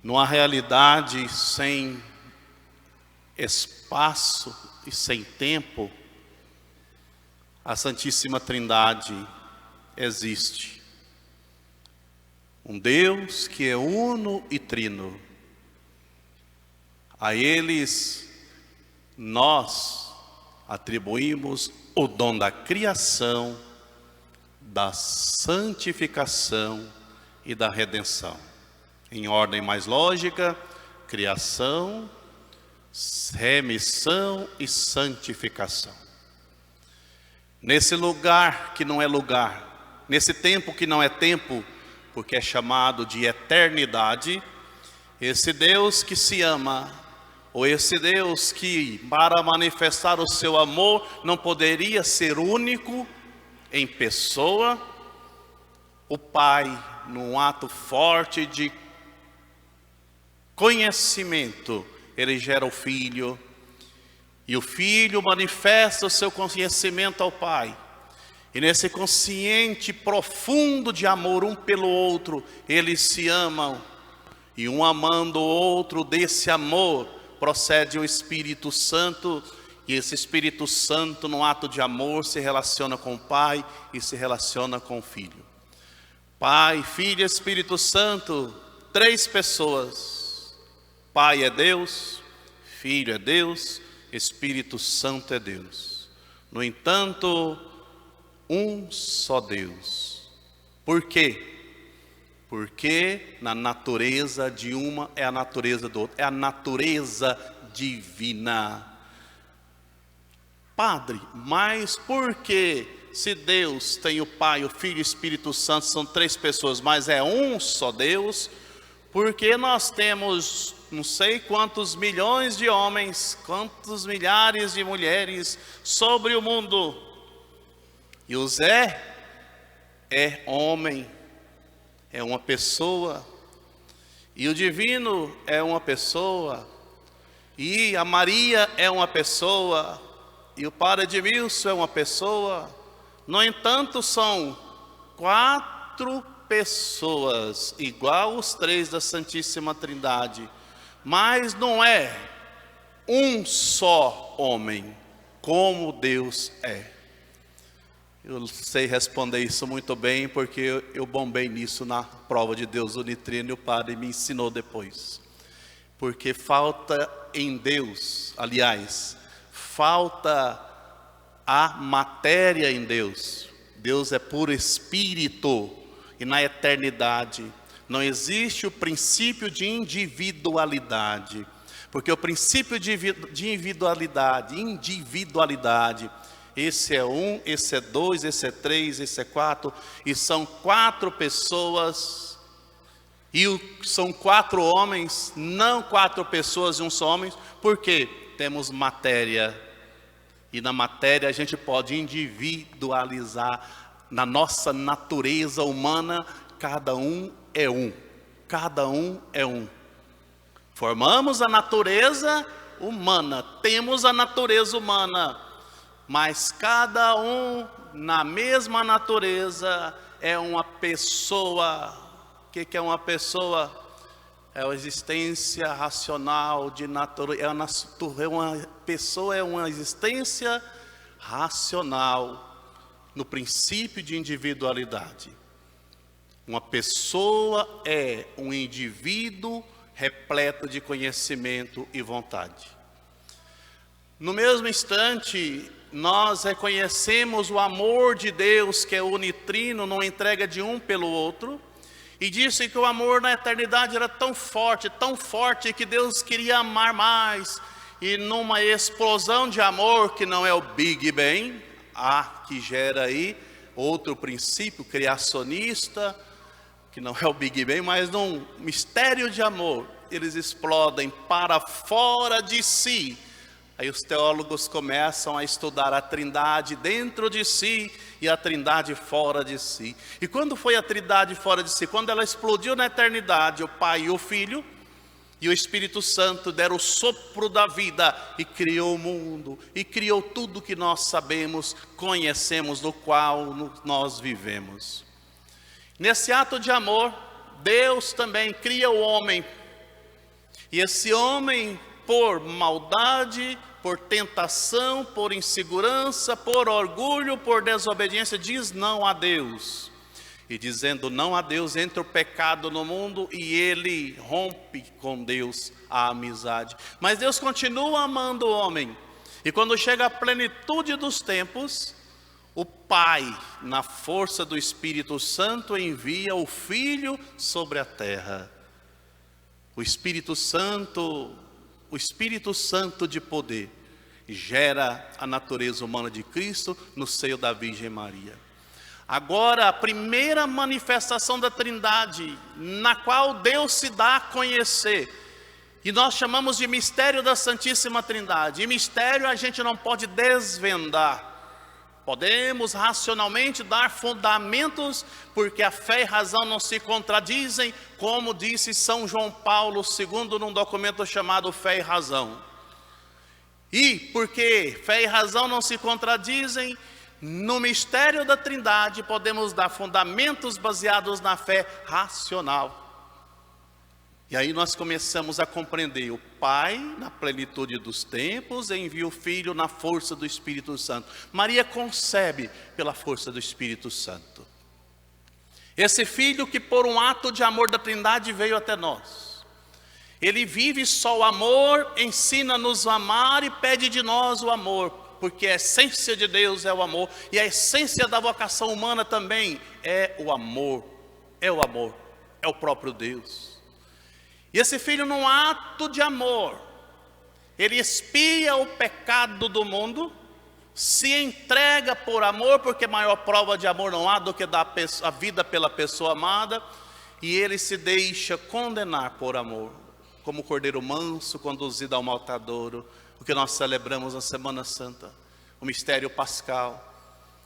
Numa realidade sem espaço e sem tempo, a Santíssima Trindade existe. Um Deus que é uno e trino. A eles nós atribuímos o dom da criação, da santificação e da redenção. Em ordem mais lógica, criação, remissão e santificação. Nesse lugar que não é lugar, nesse tempo que não é tempo, porque é chamado de eternidade, esse Deus que se ama, ou esse Deus que, para manifestar o seu amor, não poderia ser único em pessoa, o Pai, num ato forte de conhecimento, ele gera o Filho, e o Filho manifesta o seu conhecimento ao Pai. E nesse consciente profundo de amor um pelo outro, eles se amam. E um amando o outro, desse amor procede o Espírito Santo. E esse Espírito Santo, no ato de amor, se relaciona com o Pai e se relaciona com o Filho. Pai, Filho e Espírito Santo, três pessoas. Pai é Deus, Filho é Deus, Espírito Santo é Deus. No entanto, um só Deus. Por quê? Porque na natureza de uma é a natureza do outro, é a natureza divina. Padre, mas por que, se Deus tem o Pai, o Filho e o Espírito Santo, são três pessoas, mas é um só Deus? Porque nós temos não sei quantos milhões de homens, quantos milhares de mulheres sobre o mundo. E o Zé é homem, é uma pessoa. E o divino é uma pessoa. E a Maria é uma pessoa. E o Padre Edmilson é uma pessoa. No entanto, são quatro pessoas, igual os três da Santíssima Trindade. Mas não é um só homem, como Deus é. Eu sei responder isso muito bem, porque eu bombei nisso na prova de Deus Unitrino e o Padre me ensinou depois. Porque falta em Deus, aliás, falta a matéria em Deus. Deus é puro Espírito e na eternidade não existe o princípio de individualidade, porque o princípio de individualidade, esse é um, esse é dois, esse é três, esse é quatro, e são quatro pessoas, e são quatro homens, não quatro pessoas e um só homem, porque temos matéria, e na matéria a gente pode individualizar, na nossa natureza humana, cada um é um, cada um é um. Formamos a natureza humana, temos a natureza humana, mas cada um na mesma natureza é uma pessoa. O que é uma pessoa? É a existência racional de natureza. Uma pessoa é uma existência racional no princípio de individualidade. Uma pessoa é um indivíduo repleto de conhecimento e vontade. No mesmo instante, nós reconhecemos o amor de Deus, que é unitrino, numa entrega de um pelo outro, e disse que o amor na eternidade era tão forte que Deus queria amar mais, e numa explosão de amor, que não é o Big Bang, que gera aí outro princípio criacionista, que não é o Big Bang, mas num mistério de amor, eles explodem para fora de si. Aí os teólogos começam a estudar a Trindade dentro de si e a Trindade fora de si. E quando foi a Trindade fora de si? Quando ela explodiu na eternidade, o Pai e o Filho e o Espírito Santo deram o sopro da vida e criou o mundo, e criou tudo que nós sabemos, conhecemos, no qual nós vivemos. Nesse ato de amor, Deus também cria o homem E esse homem, por maldade, por tentação, por insegurança, por orgulho, por desobediência, diz não a Deus. E dizendo não a Deus, entra o pecado no mundo e ele rompe com Deus a amizade. Mas Deus continua amando o homem. E quando chega a plenitude dos tempos, o Pai, na força do Espírito Santo, envia o Filho sobre a terra. O Espírito Santo de poder, gera a natureza humana de Cristo no seio da Virgem Maria. Agora, a primeira manifestação da Trindade, na qual Deus se dá a conhecer, e nós chamamos de mistério da Santíssima Trindade. E mistério a gente não pode desvendar. Podemos racionalmente dar fundamentos, porque a fé e a razão não se contradizem, como disse São João Paulo II num documento chamado Fé e Razão. E porque fé e razão não se contradizem, no mistério da Trindade podemos dar fundamentos baseados na fé racional. E aí nós começamos a compreender: o Pai, na plenitude dos tempos, envia o Filho na força do Espírito Santo. Maria concebe pela força do Espírito Santo. Esse Filho que por um ato de amor da Trindade veio até nós. Ele vive só o amor, ensina-nos a amar e pede de nós o amor, porque a essência de Deus é o amor, e a essência da vocação humana também é o amor, é o próprio Deus. E esse Filho, num ato de amor, ele expia o pecado do mundo, se entrega por amor, porque maior prova de amor não há do que dar a vida pela pessoa amada, e ele se deixa condenar por amor, como cordeiro manso conduzido ao matadouro, o que nós celebramos na Semana Santa, o mistério pascal.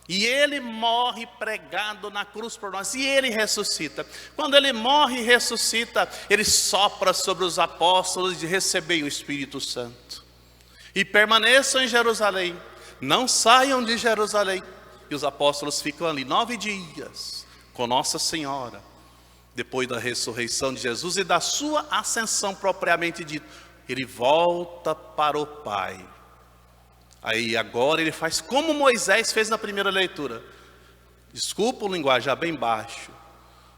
E ele morre pregado na cruz por nós, e ele ressuscita. Quando ele morre e ressuscita, ele sopra sobre os apóstolos de receber o Espírito Santo. E permaneçam em Jerusalém, não saiam de Jerusalém. E os apóstolos ficam ali 9 dias com Nossa Senhora, depois da ressurreição de Jesus e da sua ascensão propriamente dita. Ele volta para o Pai. Aí agora ele faz como Moisés fez na primeira leitura. Desculpa o linguajar bem baixo.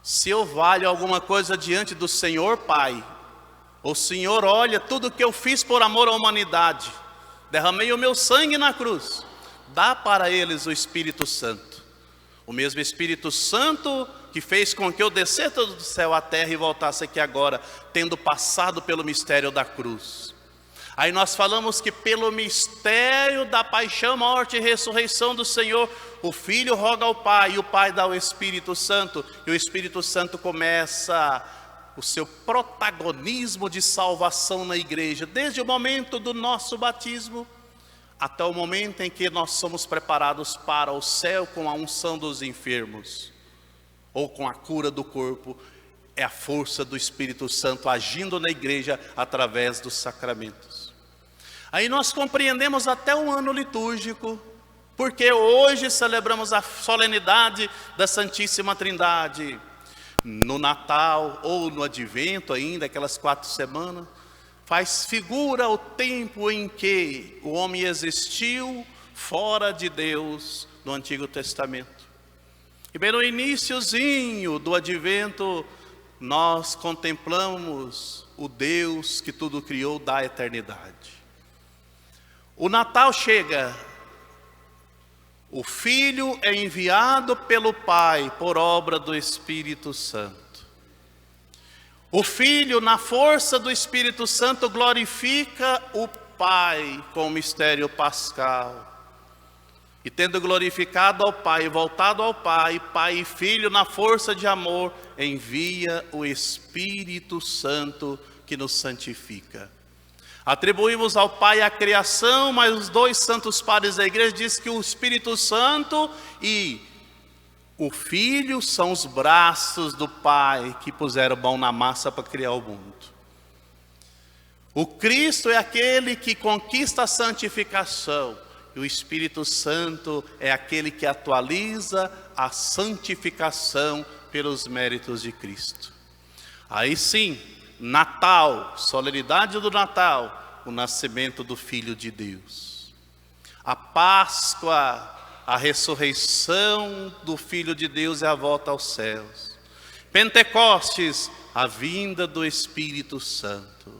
Se eu valho alguma coisa diante do Senhor Pai, o Senhor olha tudo que eu fiz por amor à humanidade. Derramei o meu sangue na cruz. Dá para eles o Espírito Santo. O mesmo Espírito Santo que fez com que eu descesse do céu à terra e voltasse aqui agora, tendo passado pelo mistério da cruz. Aí nós falamos que pelo mistério da paixão, morte e ressurreição do Senhor, o Filho roga ao Pai, e o Pai dá o Espírito Santo, e o Espírito Santo começa o seu protagonismo de salvação na igreja, desde o momento do nosso batismo, até o momento em que nós somos preparados para o céu com a unção dos enfermos, ou com a cura do corpo. É a força do Espírito Santo agindo na igreja através dos sacramentos. Aí nós compreendemos até o ano litúrgico, porque hoje celebramos a solenidade da Santíssima Trindade. No Natal ou no Advento ainda, aquelas 4 semanas, faz figura o tempo em que o homem existiu fora de Deus no Antigo Testamento. E bem no iniciozinho do Advento, nós contemplamos o Deus que tudo criou da eternidade. O Natal chega, o Filho é enviado pelo Pai por obra do Espírito Santo. O Filho, na força do Espírito Santo, glorifica o Pai com o mistério pascal. E tendo glorificado ao Pai e voltado ao Pai, Pai e Filho, na força de amor, envia o Espírito Santo que nos santifica. Atribuímos ao Pai a criação, mas os 2 santos padres da igreja dizem que o Espírito Santo e o Filho são os braços do Pai que puseram mão na massa para criar o mundo. O Cristo é aquele que conquista a santificação. E o Espírito Santo é aquele que atualiza a santificação pelos méritos de Cristo. Aí sim, Natal, solenidade do Natal, o nascimento do Filho de Deus. A Páscoa, a ressurreição do Filho de Deus e a volta aos céus. Pentecostes, a vinda do Espírito Santo.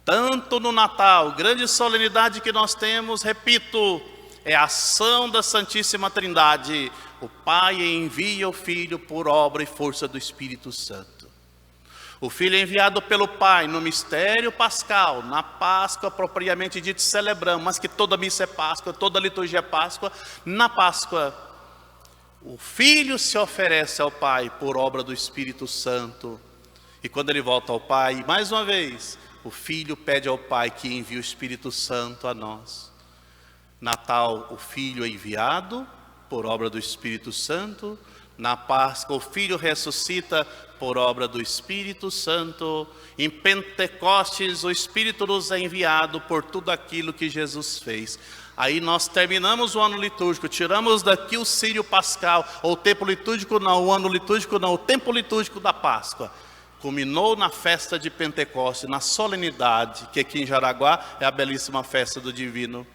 Tanto no Natal, grande solenidade que nós temos, repito, é a ação da Santíssima Trindade. O Pai envia o Filho por obra e força do Espírito Santo. O Filho é enviado pelo Pai no mistério pascal, na Páscoa propriamente dita celebramos, mas que toda missa é Páscoa, toda liturgia é Páscoa. Na Páscoa, o Filho se oferece ao Pai por obra do Espírito Santo. E quando ele volta ao Pai, mais uma vez, o Filho pede ao Pai que envie o Espírito Santo a nós. Natal, o Filho é enviado por obra do Espírito Santo. Na Páscoa, o Filho ressuscita por obra do Espírito Santo. Em Pentecostes, o Espírito nos é enviado por tudo aquilo que Jesus fez. Aí nós terminamos o ano litúrgico, tiramos daqui o Sírio Pascal, ou o tempo litúrgico não, o ano litúrgico não, o tempo litúrgico da Páscoa. Culminou na festa de Pentecostes, na solenidade, que aqui em Jaraguá é a belíssima festa do Divino.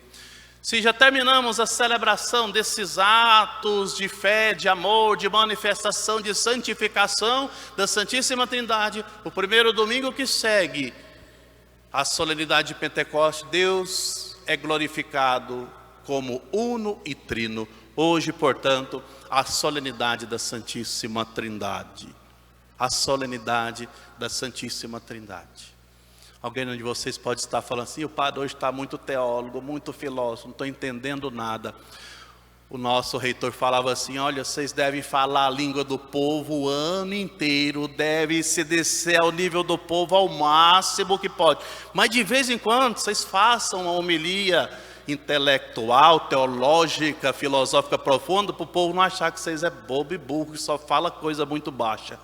Se já terminamos a celebração desses atos de fé, de amor, de manifestação, de santificação da Santíssima Trindade, o primeiro domingo que segue a solenidade de Pentecostes, Deus é glorificado como uno e trino. Hoje, portanto, a solenidade da Santíssima Trindade. A solenidade da Santíssima Trindade. Alguém de vocês pode estar falando assim: o padre hoje está muito teólogo, muito filósofo, não estou entendendo nada. O nosso reitor falava assim: olha, vocês devem falar a língua do povo o ano inteiro, deve se descer ao nível do povo ao máximo que pode. Mas de vez em quando vocês façam uma homilia intelectual, teológica, filosófica profunda, para o povo não achar que vocês é bobo e burro, que só fala coisa muito baixa.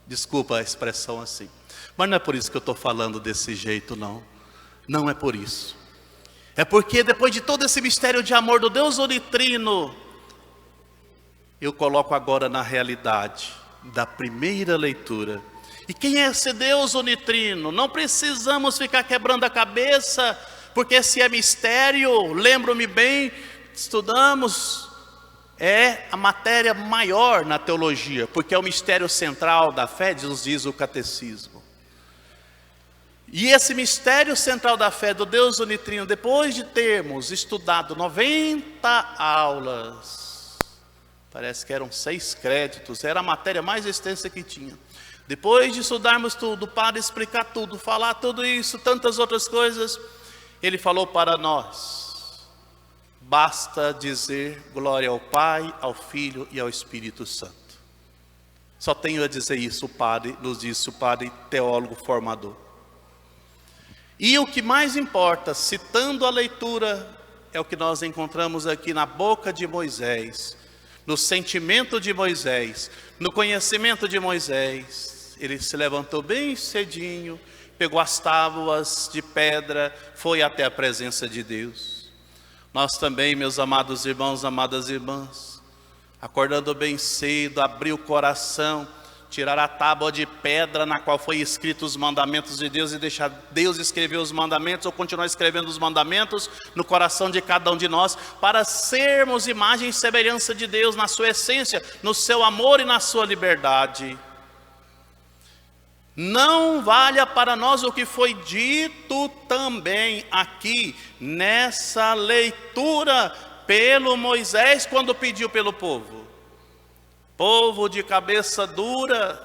Desculpa a expressão assim. Mas não é por isso que eu estou falando desse jeito, não. Não é por isso. É porque depois de todo esse mistério de amor do Deus unitrino, eu coloco agora na realidade da primeira leitura. E quem é esse Deus unitrino? Não precisamos ficar quebrando a cabeça, porque se é mistério, lembro-me bem, estudamos, é a matéria maior na teologia, porque é o mistério central da fé, nos diz o catecismo. E esse mistério central da fé do Deus unitrino, depois de termos estudado 90 aulas, parece que eram 6 créditos, era a matéria mais extensa que tinha. Depois de estudarmos tudo, para explicar tudo, falar tudo isso, tantas outras coisas, ele falou para nós: basta dizer glória ao Pai, ao Filho e ao Espírito Santo. Só tenho a dizer isso, o padre, nos disse o padre teólogo formador. E o que mais importa, citando a leitura, é o que nós encontramos aqui na boca de Moisés, no sentimento de Moisés, no conhecimento de Moisés. Ele se levantou bem cedinho, pegou as tábuas de pedra, foi até a presença de Deus. Nós também, meus amados irmãos, amadas irmãs, acordando bem cedo, abrir o coração, tirar a tábua de pedra na qual foi escritos os mandamentos de Deus e deixar Deus escrever os mandamentos, ou continuar escrevendo os mandamentos no coração de cada um de nós, para sermos imagem e semelhança de Deus na sua essência, no seu amor e na sua liberdade. Não valha para nós o que foi dito também aqui nessa leitura pelo Moisés quando pediu pelo povo. Povo de cabeça dura,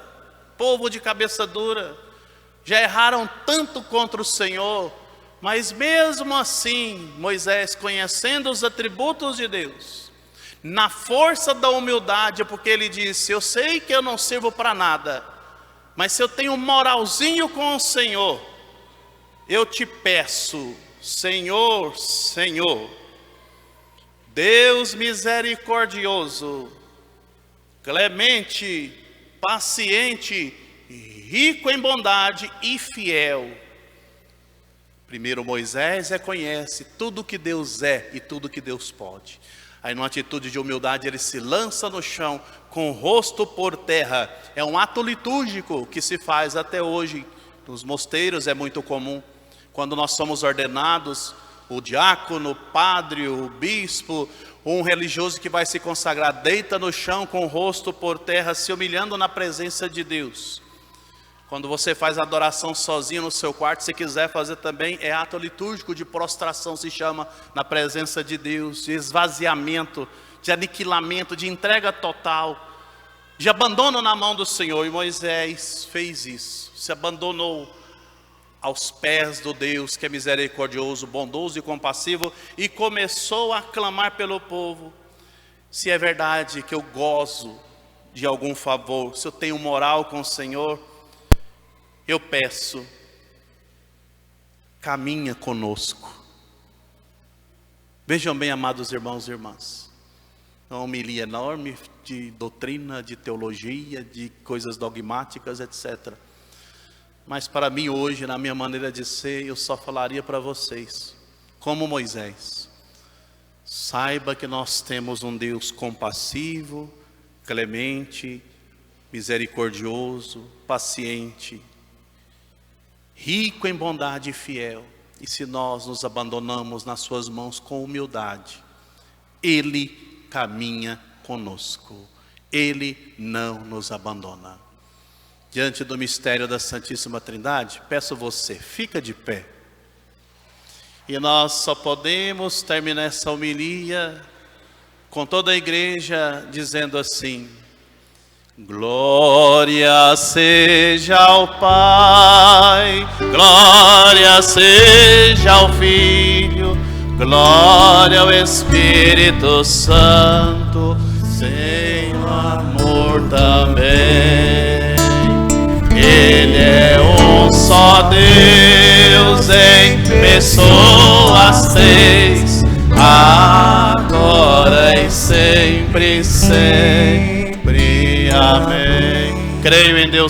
já erraram tanto contra o Senhor, mas mesmo assim, Moisés, conhecendo os atributos de Deus, na força da humildade, porque ele disse: eu sei que eu não sirvo para nada, mas se eu tenho um moralzinho com o Senhor, eu te peço, Senhor, Senhor, Deus misericordioso, clemente, paciente, rico em bondade e fiel. Primeiro Moisés reconhece tudo que Deus é e tudo que Deus pode. Aí, numa atitude de humildade, ele se lança no chão, com o rosto por terra. É um ato litúrgico que se faz até hoje. Nos mosteiros é muito comum. Quando nós somos ordenados, o diácono, o padre, o bispo, um religioso que vai se consagrar, deita no chão com o rosto por terra, se humilhando na presença de Deus. Quando você faz adoração sozinho no seu quarto, se quiser fazer também, é ato litúrgico de prostração, se chama, na presença de Deus, de esvaziamento, de aniquilamento, de entrega total, de abandono na mão do Senhor. E Moisés fez isso, se abandonou aos pés do Deus que é misericordioso, bondoso e compassivo, e começou a clamar pelo povo. Se é verdade que eu gozo de algum favor, se eu tenho moral com o Senhor, eu peço, caminha conosco. Vejam bem, amados irmãos e irmãs, uma homilia enorme de doutrina, de teologia, de coisas dogmáticas, etc. Mas para mim hoje, na minha maneira de ser, eu só falaria para vocês, como Moisés: saiba que nós temos um Deus compassivo, clemente, misericordioso, paciente, rico em bondade e fiel. E se nós nos abandonamos nas suas mãos com humildade, Ele caminha conosco, Ele não nos abandona. Diante do mistério da Santíssima Trindade, peço você, fica de pé. E nós só podemos terminar essa homilia com toda a igreja dizendo assim: glória seja ao Pai, glória seja ao Filho, glória ao Espírito Santo, sem o amor também. Ele é um só Deus em pessoas três, agora e sempre, sempre. Amém. Creio em Deus